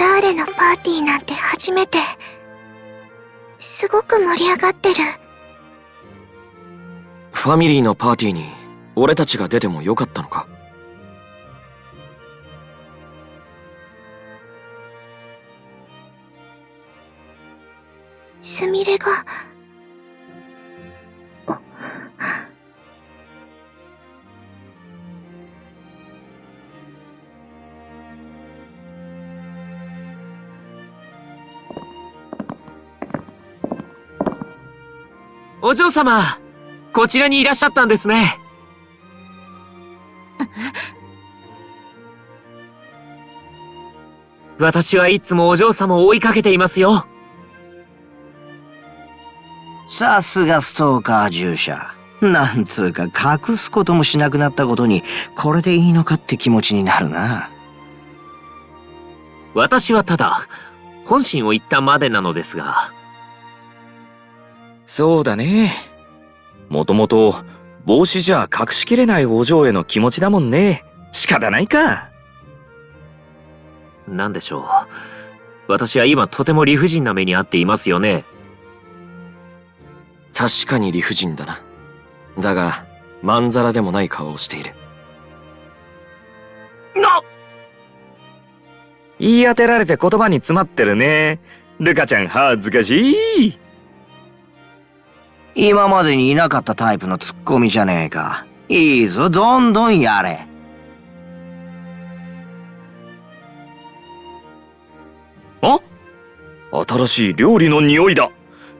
ダーレのパーティーなんて初めて。すごく盛り上がってる。ファミリーのパーティーに俺たちが出てもよかったのか？すみれが。お嬢様、こちらにいらっしゃったんですね。私はいつもお嬢様を追いかけていますよ。さすがストーカー従者。なんつうか隠すこともしなくなったことに、これでいいのかって気持ちになるな。私はただ、本心を言ったまでなのですが。そうだね。もともと帽子じゃ隠しきれないお嬢への気持ちだもんね。仕方ないか。なんでしょう。私は今とても理不尽な目に遭っていますよね。確かに理不尽だな。だが、まんざらでもない顔をしている。言い当てられて言葉に詰まってるね。ルカちゃん恥ずかしい。今までにいなかったタイプのツッコミじゃねえか。いいぞ、どんどんやれ。あ？新しい料理の匂いだ。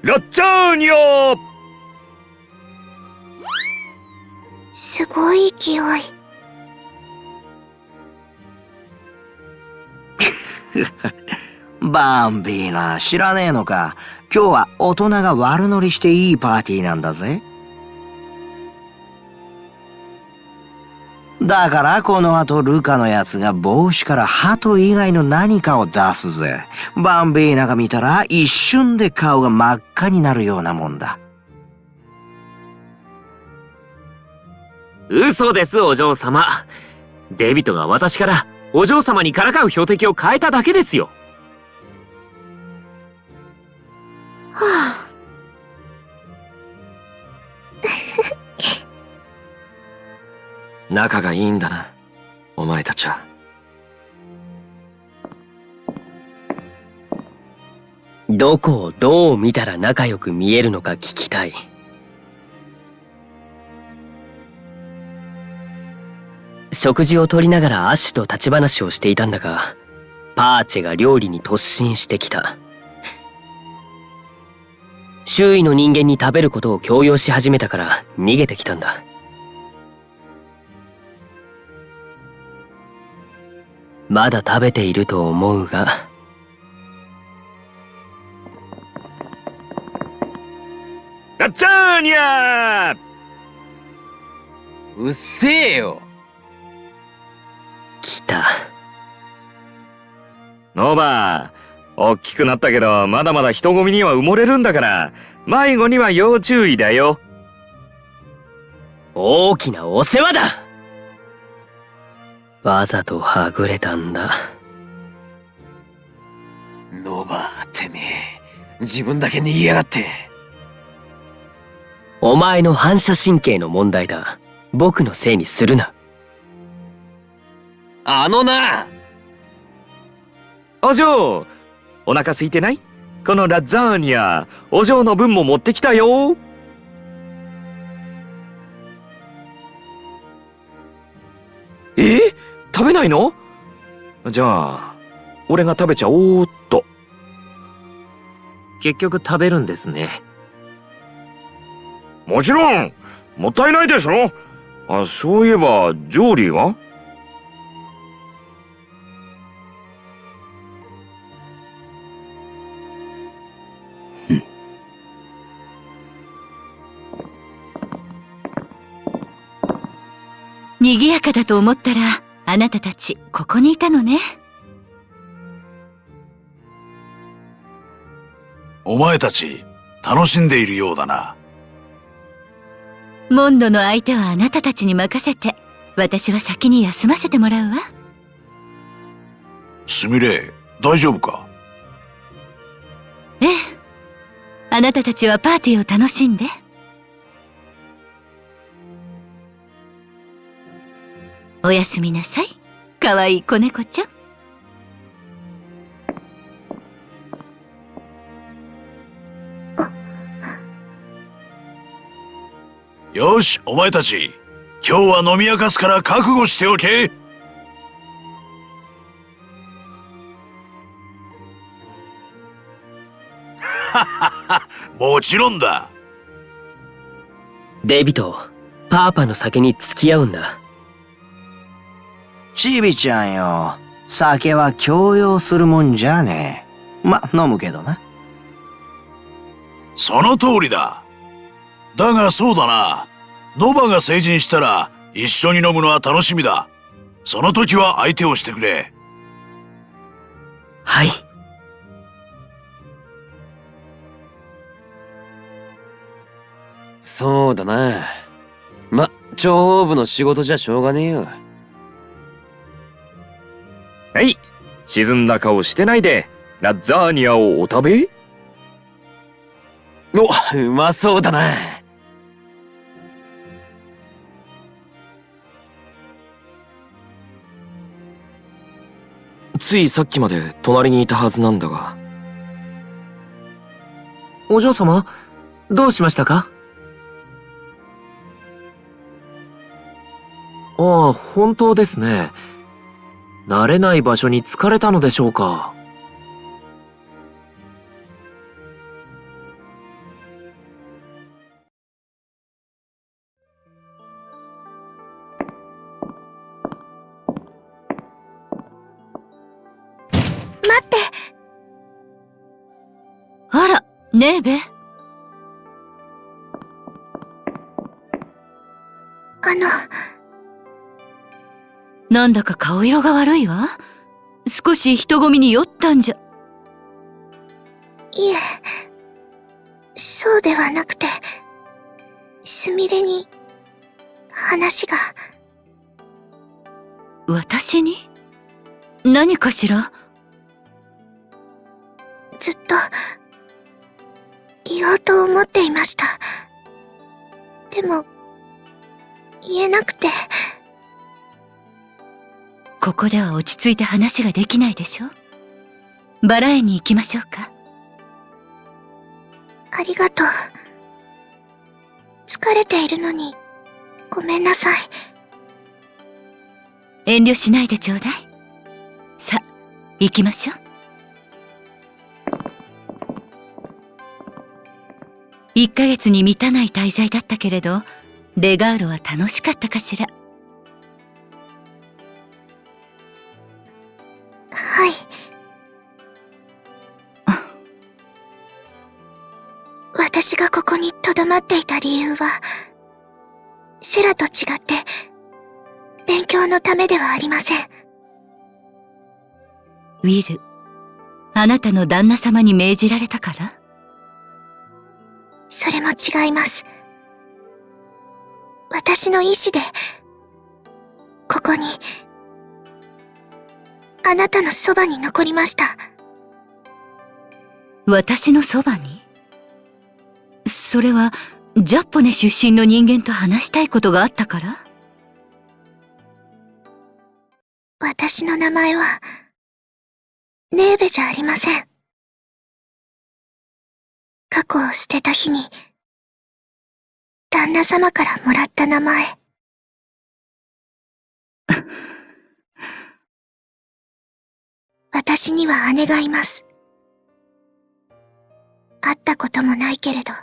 ラッチャーニャ！すごい勢い。バンビーナ、知らねえのか。今日は大人が悪乗りしていいパーティーなんだぜ。だからこの後ルカのやつが帽子から鳩以外の何かを出すぜ。バンビーナが見たら一瞬で顔が真っ赤になるようなもんだ。嘘です、お嬢様。デビトが私からお嬢様にからかう標的を変えただけですよ。はあ。仲がいいんだな、お前たちは。どこをどう見たら仲良く見えるのか聞きたい。食事をとりながらアッシュと立ち話をしていたんだが、パーチェが料理に突進してきた。周囲の人間に食べることを強要し始めたから逃げてきたんだ。まだ食べていると思うが。ラッチャーニャー！うっせえよ。来た。ノバー、大きくなったけどまだまだ人混みには埋もれるんだから、迷子には要注意だよ。大きなお世話だ。わざとはぐれたんだ。ノバー、てめえ、自分だけ逃げやがって。お前の反射神経の問題だ。僕のせいにするな。あのな！お嬢、お腹空いてない？このラザーニャ、お嬢の分も持ってきたよ。食べないの？じゃあ、俺が食べちゃおうっと。結局食べるんですね。もちろん、もったいないでしょ。あ、そういえば、ジョーリーは？賑やかだと思ったら、あなたたちここにいたのね。お前たち楽しんでいるようだな。モンドの相手はあなたたちに任せて、私は先に休ませてもらうわ。すみれ、大丈夫か？ええ。あなたたちはパーティーを楽しんで。おやすみなさい。かわいい子猫ちゃん。よし、お前たち。今日は飲み明かすから覚悟しておけ。もちろんだ。デビト、パーパの酒に付き合うんだ。チビちゃんよ。酒は強要するもんじゃねえ。ま、飲むけどな。その通りだ。だがそうだな。ノバが成人したら一緒に飲むのは楽しみだ。その時は相手をしてくれ。はい。そうだな。ま、超部の仕事じゃしょうがねえよ。はい。沈んだ顔してないで、ラッザーニアをお食べ。お、うまそうだな。ついさっきまで隣にいたはずなんだが。お嬢様、どうしましたか？ああ、本当ですね。慣れない場所に疲れたのでしょうか。待って。あら、ネーベ。なんだか顔色が悪いわ。少し人混みに酔ったんじゃ。いえ、そうではなくて、すみれに話が。私に？何かしら？ずっと言おうと思っていました。でも言えなくて。ここでは落ち着いて話ができないでしょ。バラ園に行きましょうか。ありがとう。疲れているのにごめんなさい。遠慮しないでちょうだい。さ、行きましょう。1ヶ月に満たない滞在だったけれど、レガールは楽しかったかしら。はい。私がここに留まっていた理由は、セラと違って勉強のためではありません。ウィル、あなたの旦那様に命じられたから？それも違います。私の意志で、ここに、あなたのそばに残りました。私のそばに？それは、ジャッポネ出身の人間と話したいことがあったから？私の名前は、ネーベじゃありません。過去を捨てた日に、旦那様からもらった名前。私には姉がいます。会ったこともないけれど、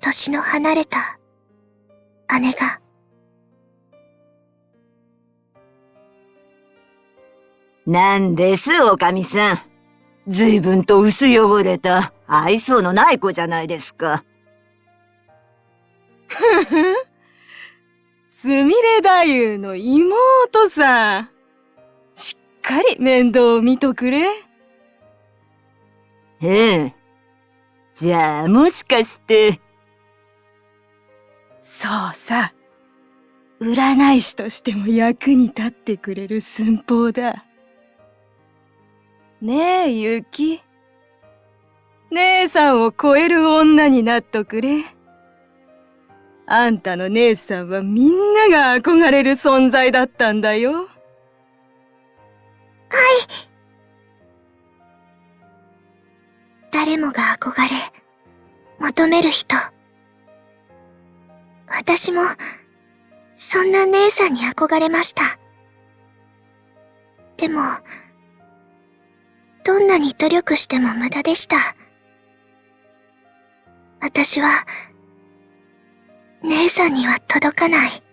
年の離れた姉が。なんです、おかみさん。ずいぶんと薄汚れた愛想のない子じゃないですか。ふふ、すみれ太夫の妹さん。しっかり面倒を見とくれ。ええ。じゃあ、もしかして。そうさ。占い師としても役に立ってくれる寸法だ。ねえ、ユキ。姉さんを超える女になっとくれ。あんたの姉さんはみんなが憧れる存在だったんだよ。誰もが憧れ、求める人。私も、そんな姉さんに憧れました。でも、どんなに努力しても無駄でした。私は、姉さんには届かない。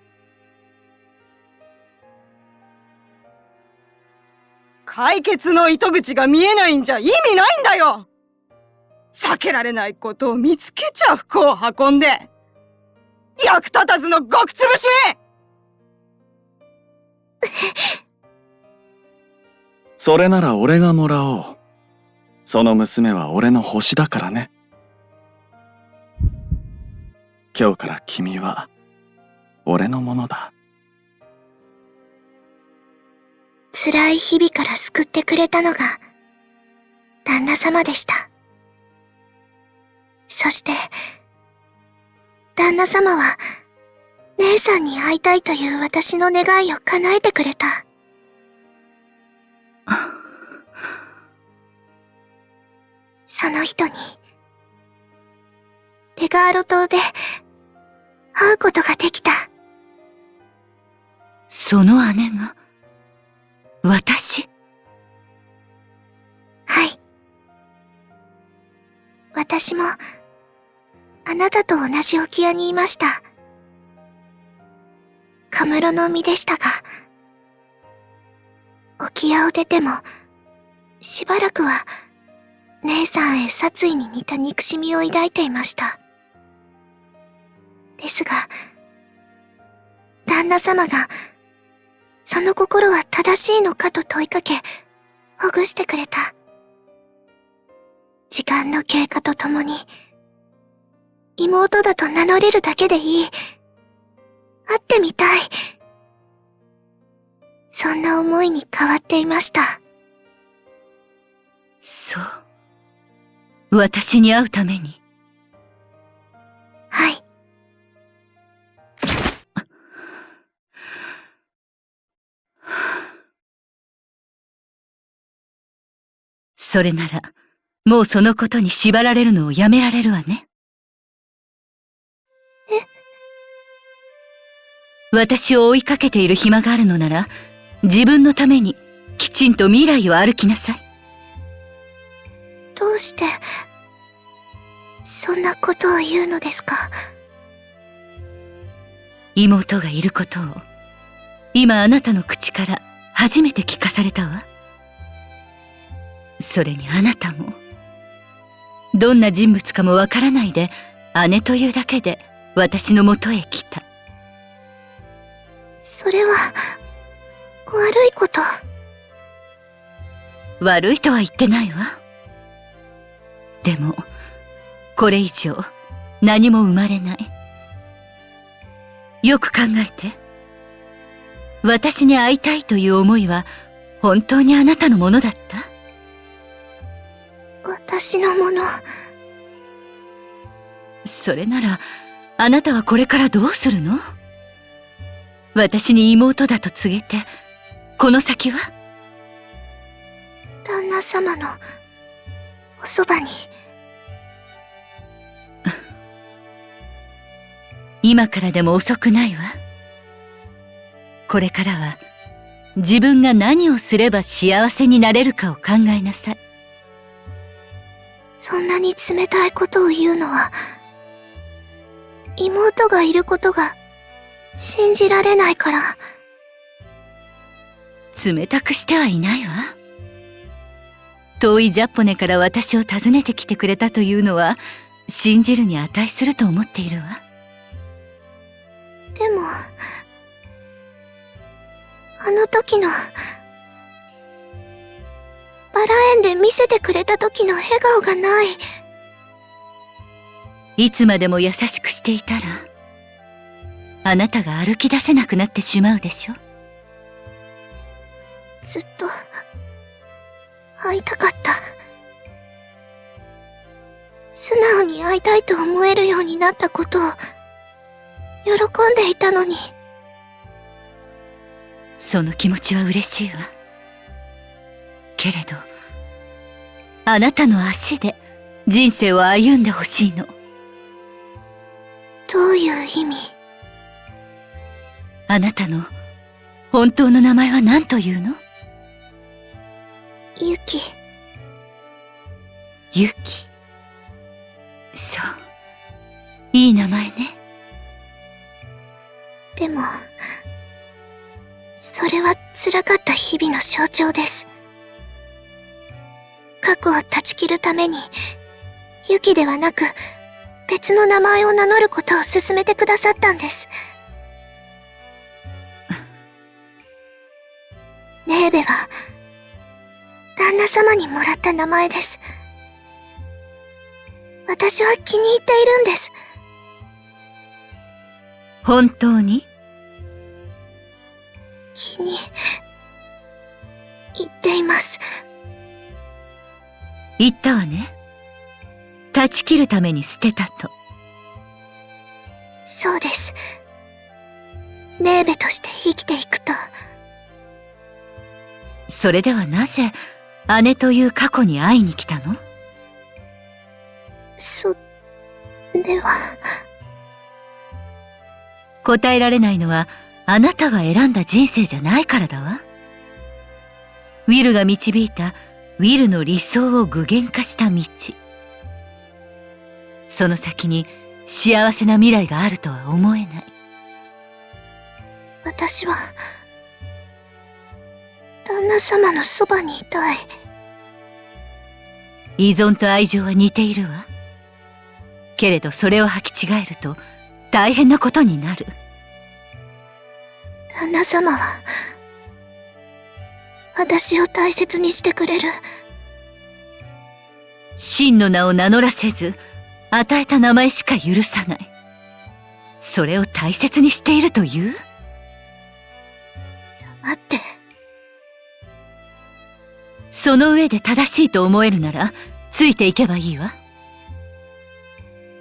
解決の糸口が見えないんじゃ意味ないんだよ。避けられないことを見つけちゃ服を運んで。役立たずのごくつぶしめそれなら俺がもらおう。その娘は俺の星だからね。今日から君は俺のものだ。辛い日々から救ってくれたのが、旦那様でした。そして、旦那様は、姉さんに会いたいという私の願いを叶えてくれた。その人に、レガーロ島で、会うことができた。その姉が、私？はい。私も、あなたと同じ沖屋にいました。カムロの身でしたが、沖屋を出ても、しばらくは、姉さんへ殺意に似た憎しみを抱いていました。ですが、旦那様が、その心は正しいのかと問いかけ、ほぐしてくれた。時間の経過とともに、妹だと名乗れるだけでいい。会ってみたい。そんな思いに変わっていました。そう。私に会うために。はい。それなら、もうそのことに縛られるのをやめられるわね。私を追いかけている暇があるのなら、自分のためにきちんと未来を歩きなさい。どうして、そんなことを言うのですか？妹がいることを、今あなたの口から初めて聞かされたわ。それにあなたも、どんな人物かもわからないで、姉というだけで私のもとへ来た。それは、悪いこと。悪いとは言ってないわ。でも、これ以上、何も生まれない。よく考えて。私に会いたいという思いは、本当にあなたのものだった？私のもの。それなら、あなたはこれからどうするの？私に妹だと告げて、この先は？旦那様の、おそばに。今からでも遅くないわ。これからは、自分が何をすれば幸せになれるかを考えなさい。そんなに冷たいことを言うのは、妹がいることが信じられないから。冷たくしてはいないわ。遠いジャポネから私を訪ねてきてくれたというのは、信じるに値すると思っているわ。でも、あの時の、バラ園で見せてくれた時の笑顔がない。いつまでも優しくしていたら、あなたが歩き出せなくなってしまうでしょ。ずっと、会いたかった。素直に会いたいと思えるようになったことを喜んでいたのに。その気持ちは嬉しいわ。けれど、あなたの足で人生を歩んでほしいの。どういう意味？あなたの本当の名前は何というの？ユキ。ユキ。そう。いい名前ね。でも、それは辛かった日々の象徴です。過去を断ち切るために、ユキではなく、別の名前を名乗ることを勧めてくださったんです。ネーベは、旦那様にもらった名前です。私は気に入っているんです。本当に？気に入っています。言ったわね。断ち切るために捨てたと。そうです。ネーベとして生きていくと。それではなぜ姉という過去に会いに来たの？それは。答えられないのはあなたが選んだ人生じゃないからだわ。ウィルが導いたウィルの理想を具現化した道。その先に幸せな未来があるとは思えない。私は旦那様のそばにいたい。依存と愛情は似ているわ。けれどそれを履き違えると大変なことになる。旦那様は私を大切にしてくれる。真の名を名乗らせず与えた名前しか許さない。それを大切にしているという？待って。その上で正しいと思えるならついていけばいいわ。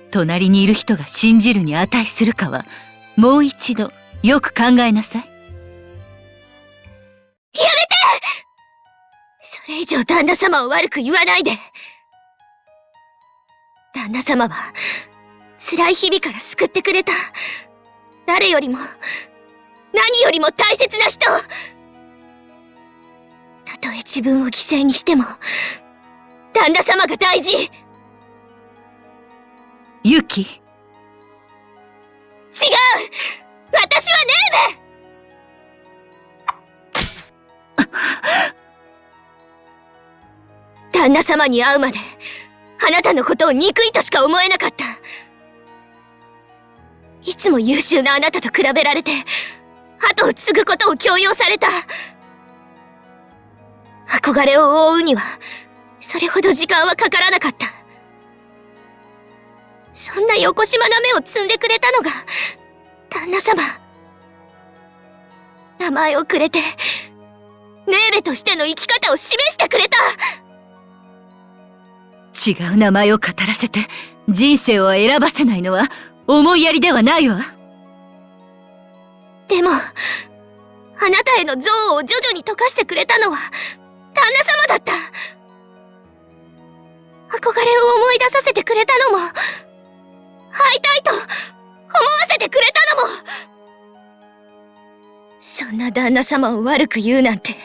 隣にいる人が信じるに値するかはもう一度よく考えなさい。やめて！それ以上旦那様を悪く言わないで。旦那様は辛い日々から救ってくれた。誰よりも何よりも大切な人。たとえ自分を犠牲にしても旦那様が大事。ユキ。違う！私はネーベ！旦那様に会うまであなたのことを憎いとしか思えなかった。いつも優秀なあなたと比べられて後を継ぐことを強要された。憧れを覆うにはそれほど時間はかからなかった。そんなよこしまな目を摘んでくれたのが旦那様。名前をくれてネーベとしての生き方を示してくれた。違う名前を語らせて人生を選ばせないのは思いやりではないわ。でもあなたへの憎悪を徐々に溶かしてくれたのは旦那様だった。憧れを思い出させてくれたのも会いたいと思わせてくれたのも。そんな旦那様を悪く言うなんて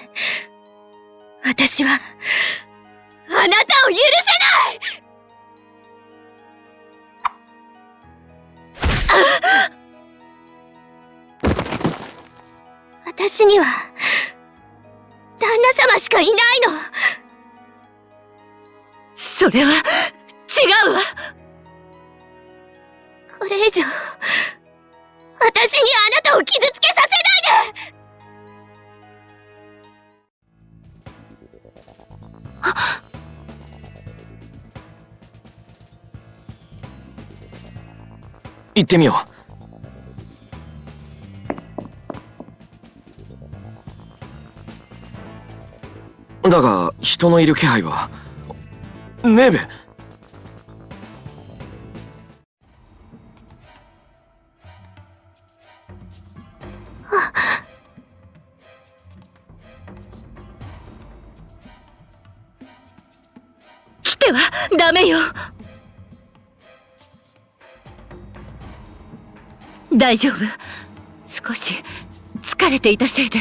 私はあなたを許せない！私には旦那様しかいないの。それは違うわ。これ以上私にあなたを傷つけさせないで！行ってみよう。だが人のいる気配は。ネーベ。来てはダメよ。大丈夫。少し疲れていたせいで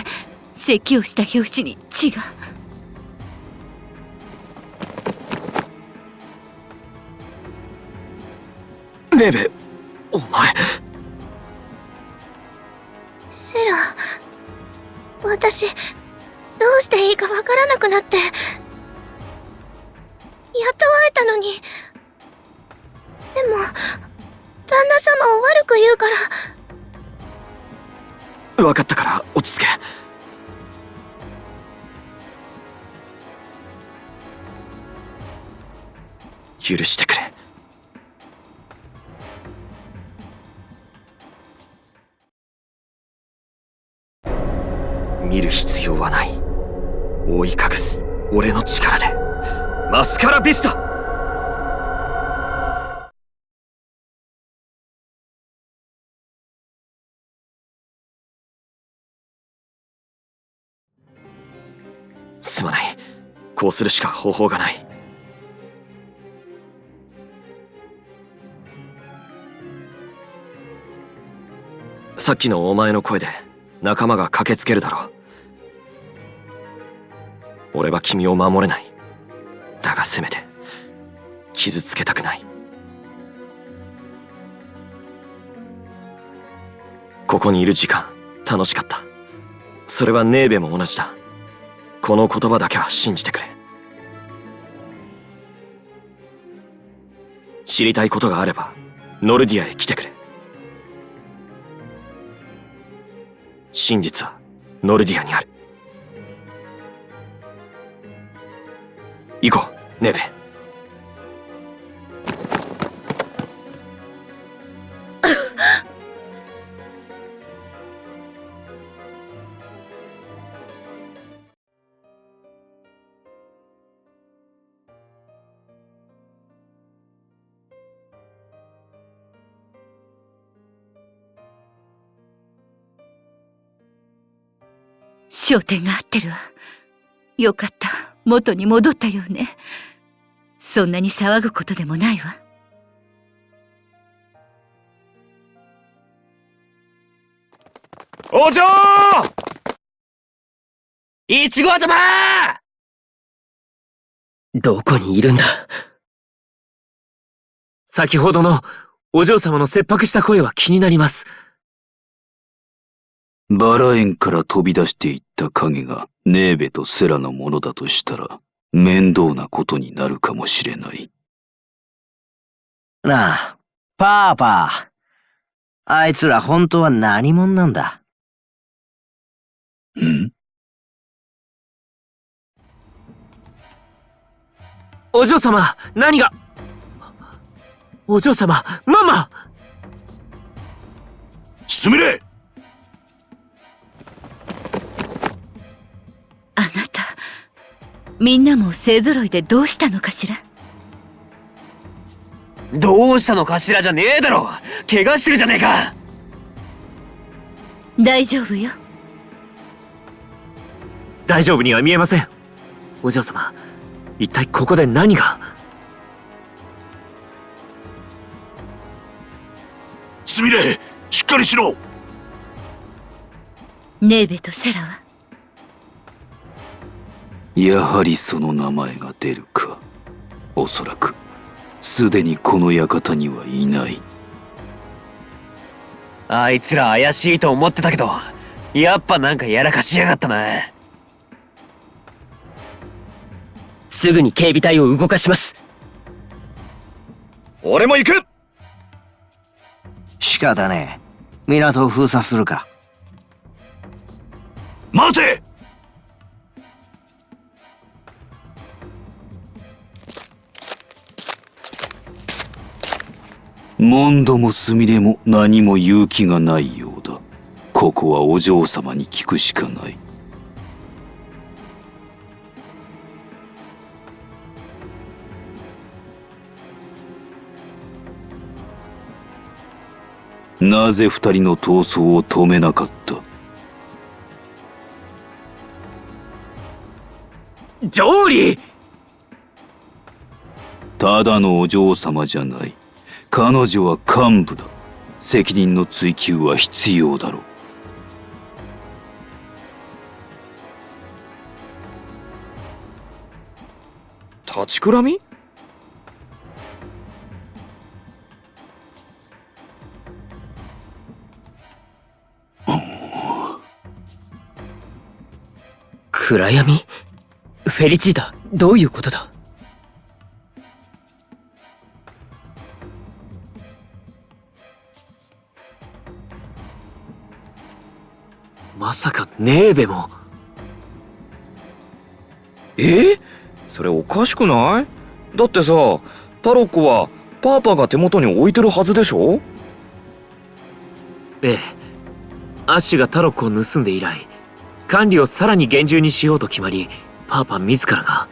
咳をした拍子に血が。ネーベ、お前。セラ、私、どうしていいかわからなくなって。やっと会えたのに。でも、旦那様を悪く言うから。分かったから落ち着け。許してくれ。見る必要はない。覆い隠す俺の力で。マスカラビスタ。すまない。こうするしか方法がない。さっきのお前の声で仲間が駆けつけるだろう。俺は君を守れない。だがせめて傷つけたくない。ここにいる時間楽しかった。それはネーベも同じだ。この言葉だけは信じてくれ。知りたいことがあればノルディアへ来てくれ。真実はノルディアにある。行こう、ネーベ。焦点が合ってるわ。よかった。元に戻ったようね。そんなに騒ぐことでもないわ。お嬢いちご頭。どこにいるんだ。先ほどのお嬢様の切迫した声は気になります。バラ園から飛び出していった影がネーベとセラのものだとしたら面倒なことになるかもしれない。なあ、パーパー。あいつら本当は何者なんだ。ん？お嬢様、何が。お嬢様、ママ。すみれ。あなた、みんなも勢ぞろいでどうしたのかしら。どうしたのかしらじゃねえだろ。怪我してるじゃねえか。大丈夫よ。大丈夫には見えません。お嬢様、一体ここで何が。すみれ、しっかりしろ。ネーベとセラは。やはりその名前が出るか。おそらくすでにこの館にはいない。あいつら怪しいと思ってたけど、やっぱなんかやらかしやがったな。すぐに警備隊を動かします。俺も行く。仕方ねえ。港を封鎖するか。待て。モンドもスミレも何も言う気がないようだ。ここはお嬢様に聞くしかない。なぜ二人の逃走を止めなかった？ジョーリー！ただのお嬢様じゃない。彼女は幹部だ。責任の追及は必要だろう。立ちくらみ？暗闇？フェリチータ、どういうことだ？まさかネーベも。それおかしくない？だってさ、タロックはパーパが手元に置いてるはずでしょ？ええ。アッシュがタロックを盗んで以来、管理をさらに厳重にしようと決まり、パーパ自らが。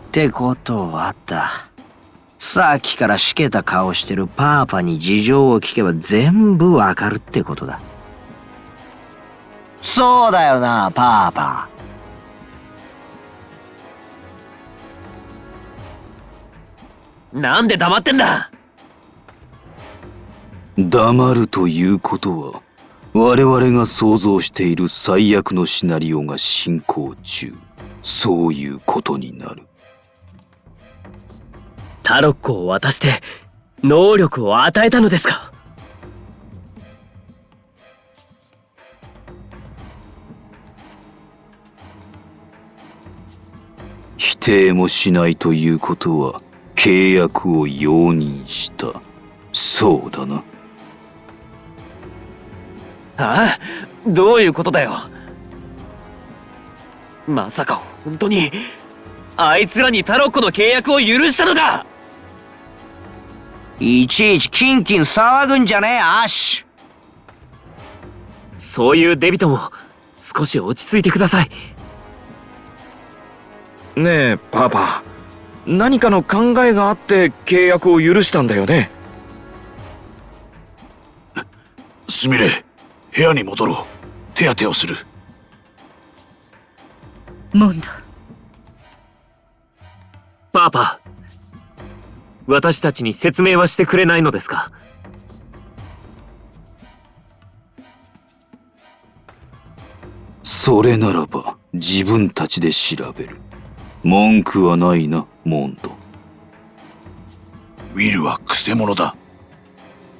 ってことはだ。さっきからしけた顔してるパーパに事情を聞けば全部わかるってことだ。そうだよな、パーパ。なんで黙ってんだ！黙るということは、我々が想像している最悪のシナリオが進行中。そういうことになる。タロックを渡して能力を与えたのですか？否定もしないということは契約を容認した。そうだな。ああ、どういうことだよ。まさか本当にあいつらにタロッコの契約を許したのか？いちいちキンキン騒ぐんじゃねえ、アッシュ。そういうデビトも少し落ち着いてください。ねえ、パーパ。何かの考えがあって契約を許したんだよね。すみれ、部屋に戻ろう。手当てをする。モンド。パー、私たちに説明はしてくれないのですか？それならば自分たちで調べる。文句はないな、モンド。ウィルはクセ者だ。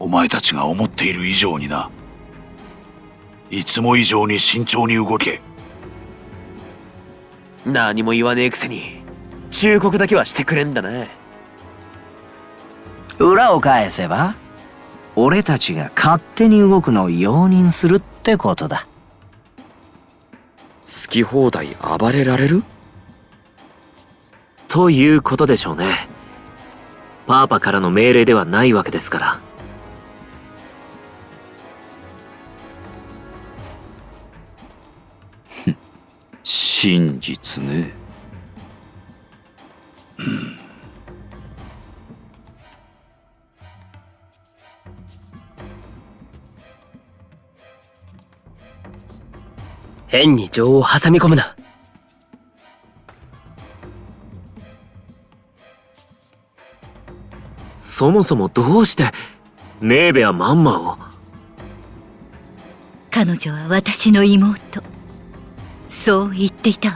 お前たちが思っている以上にな。いつも以上に慎重に動け。何も言わねえくせに忠告だけはしてくれんだな。裏を返せば、俺たちが勝手に動くのを容認するってことだ。好き放題暴れられる？ということでしょうね。パーパからの命令ではないわけですから。真実ね。変に情を挟み込むな。そもそもどうしてネーベやマンマを。彼女は私の妹。そう言っていたわ。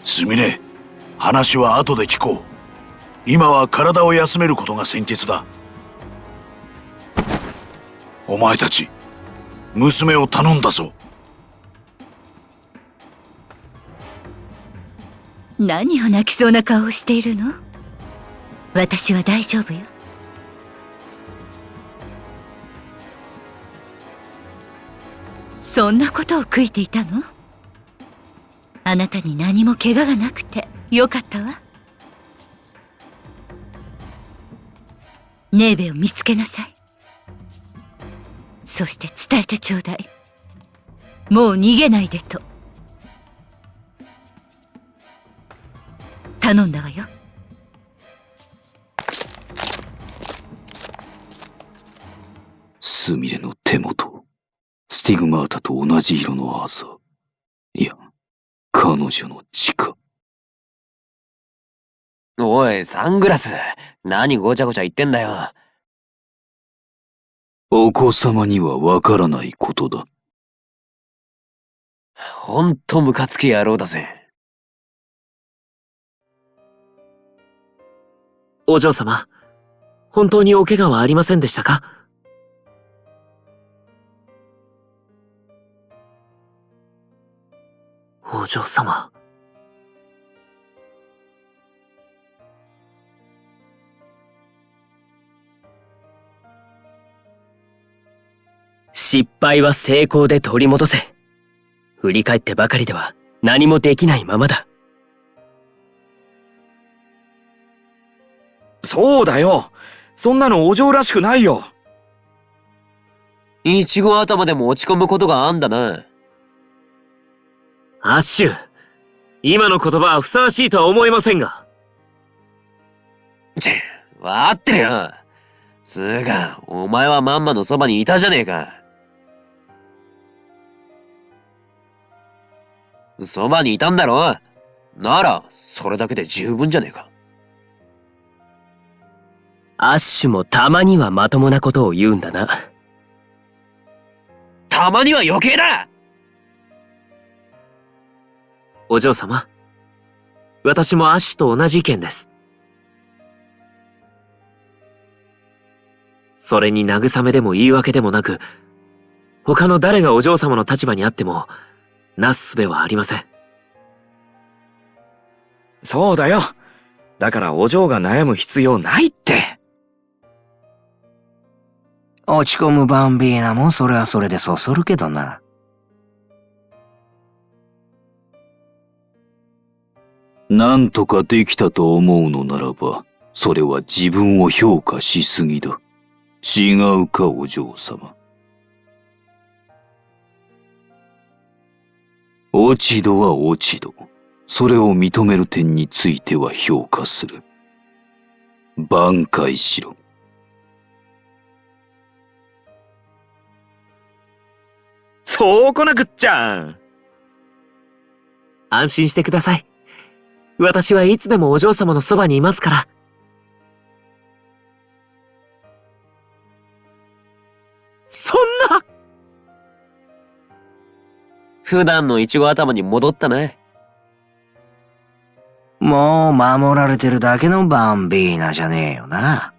すみれ、話は後で聞こう。今は体を休めることが先決だ。お前たち、娘を頼んだぞ。何を泣きそうな顔をしているの？私は大丈夫よ。そんなことを悔いていたの？あなたに何も怪我がなくてよかったわ。ネーベを見つけなさい。そして伝えてちょうだい。もう逃げないでと。頼んだわよ。スミレの手元。スティグマータと同じ色の朝。いや、彼女の血か。おい、サングラス。何ごちゃごちゃ言ってんだよ。お子様にはわからないことだ。ほんとムカつき野郎だぜ。お嬢様、本当にお怪我はありませんでしたか？お嬢様。失敗は成功で取り戻せ。振り返ってばかりでは何もできないままだ。そうだよ。そんなのお嬢らしくないよ。イチゴ頭でも落ち込むことがあんだな。アッシュ、今の言葉はふさわしいとは思えませんが。わかってるよ。つーか、お前はマンマのそばにいたじゃねえか。そばにいたんだろ？なら、それだけで十分じゃねえか。アッシュもたまにはまともなことを言うんだな。たまには余計だ！お嬢様、私もアッシュと同じ意見です。それに慰めでも言い訳でもなく、他の誰がお嬢様の立場にあっても、なすすべはありません。そうだよ。だからお嬢が悩む必要ないって。落ち込むバンビーナもそれはそれでそそるけどな。なんとかできたと思うのならば、それは自分を評価しすぎだ。違うか、お嬢様。落ち度は落ち度。それを認める点については評価する。挽回しろ。そうこなくっちゃ。安心してください。私はいつでもお嬢様のそばにいますから。そんな！普段のイチゴ頭に戻ったな。もう守られてるだけのバンビーナじゃねえよな。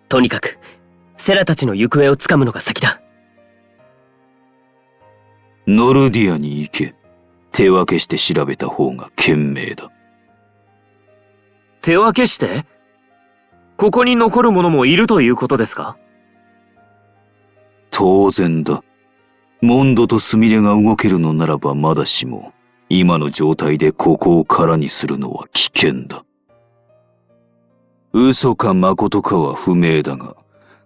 とにかく、セラたちの行方をつかむのが先だ。ノルディアに行け。手分けして調べた方が賢明だ。手分けして？ここに残る者もいるということですか？当然だ。モンドとスミレが動けるのならばまだしも、今の状態でここを空にするのは危険だ。嘘か誠かは不明だが、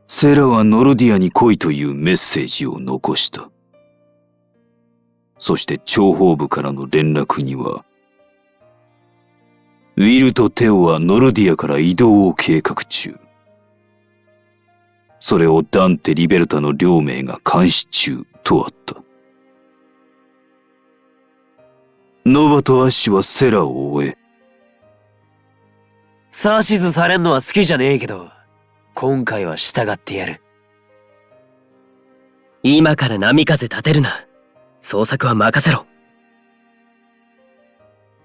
セラはノルディアに来いというメッセージを残した。そして諜報部からの連絡には、ウィルとテオはノルディアから移動を計画中。それをダンテ・リベルタの両名が監視中とあった。ノバとアッシュはセラを終え、指図されんのは好きじゃねえけど、今回は従ってやる。今から波風立てるな。捜索は任せろ。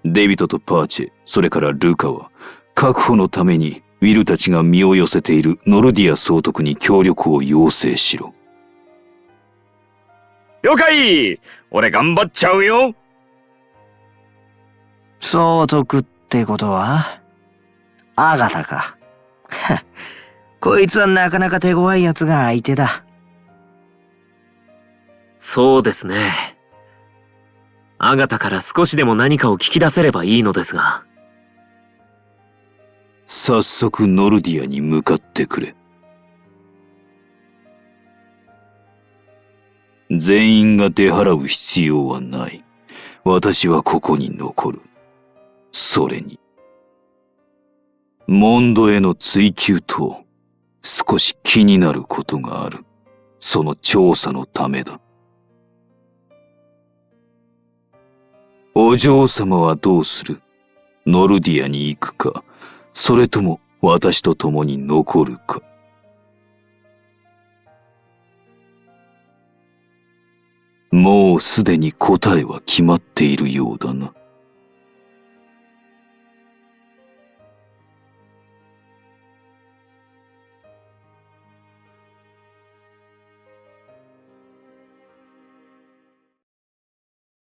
デビトとパーチェ、それからルカは、確保のためにウィルたちが身を寄せているノルディア総督に協力を要請しろ。了解！俺頑張っちゃうよ！総督ってことはアガタか。こいつはなかなか手強い奴が相手だ。そうですね。アガタから少しでも何かを聞き出せればいいのですが。早速ノルディアに向かってくれ。全員が出払う必要はない。私はここに残る。それに。モンドへの追求と少し気になることがある。その調査のためだ。お嬢様はどうする？ノルディアに行くか、それとも私と共に残るか。もうすでに答えは決まっているようだな。